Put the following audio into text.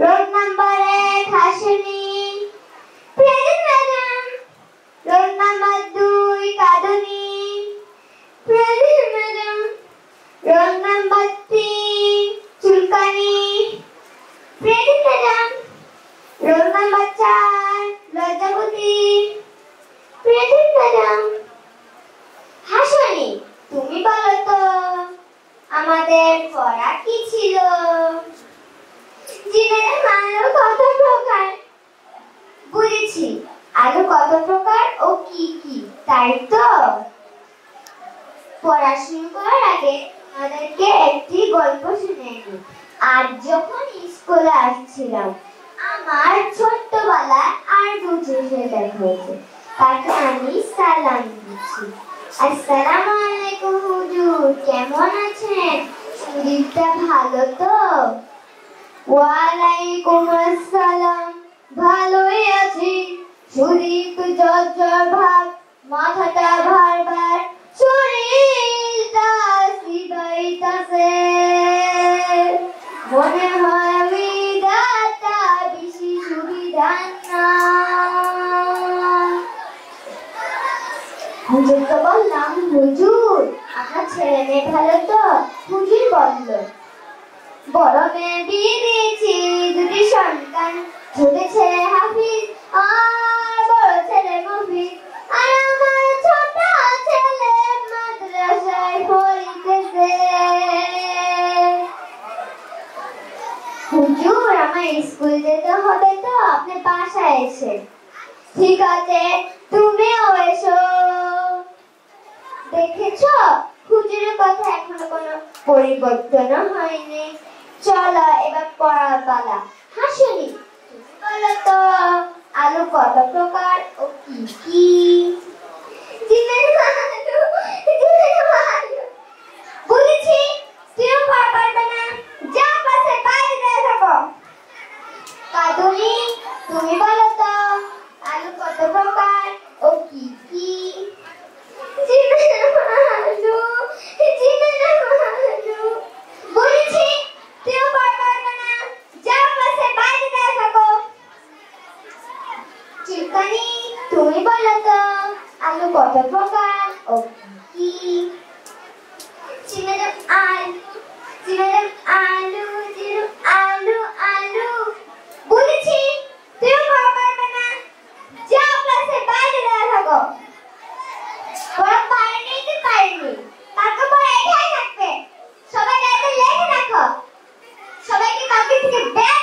Role number 1 Hasini. Present madam. Roll number 2 Kanduni. Present madam. Roll number 3 Chulkani. Present madam. Roll number 4 Lajjabati. Present madam. Hasini, তুমি বলো তো আমাদের পড়া কি ছিল? জিনের আলু কত প্রকার? বুঝেছি, আলু কত প্রকার ও কি কি, তাই তো? পড়া শুরু করার আগে আমাদেরকে একটি গল্প শুনে নিই। আজ যখন স্কুলে আসছিলাম, আমার ছোট্টবেলায় আর দুটির সাথে দেখা হয়েছে। তাকে আমি সালাম দিচ্ছি। আসসালামু আলাইকুম হুজুর, কেমন আছেন? শরীরটা ভালো তো? ওয়ালাইকুম আসসালাম, ভালোই আছি। শরীর তো জ্বর জ্বর ভাব, মাথাটা ভার ভার, শরীরটা সিবাইতাছে। মনে হয় বিধাতা বেশি সুবিধা না। হুজুরকে বললাম, হুজুর আপনার ছেলে মেয়ে ভালো তো? হুজুর বলল, বড় মেয়ে বিয়ে দিয়েছি, দুটি সন্তান, ছোট ছেলে হাফিজ আর বড় ছেলে মফিজ। আর আমার ছোট ছেলে মাদ্রাসায় পড়িতেছে। হুজুর আমার স্কুল যেতে হবে তো, আপনি বাসায় এসে। ঠিক আছে, তুমিও এসো। দেখেছো, হুজুরের কথা এখনো কোনো পরিবর্তন হয়নি। চলো এবার পড়ার পালা। হাসিনী, তুমি বলো তো আলু কত প্রকার ও কি কি? জিনের আলু, জিনের আলু। বলেছি তুইও পড়া পারবে না, যা পাশে বাইরে দিয়ে থাকো। কাঁদুনি, তুমি বলো তো আলু কত প্রকার ও কি কি? বলেছি তুইও পড়া পারবে না, যা পাশে বাইরে দিয়ে থাকো। চুলকানি, তুমি বলো তো আলু কত প্রকার ও কি কি? আলু, আলু, আলু, আলু। বলেছি তুইও পড়া পারবে না, যা ক্লাসে বাইরে দাঁড়া থাকো। ওরা পারেনি তো পারেনি, তাকে পরে এখানে থাকবে। সবাই গাইতে লেখে রাখো। সবাইকে কালকে থেকে ব্যান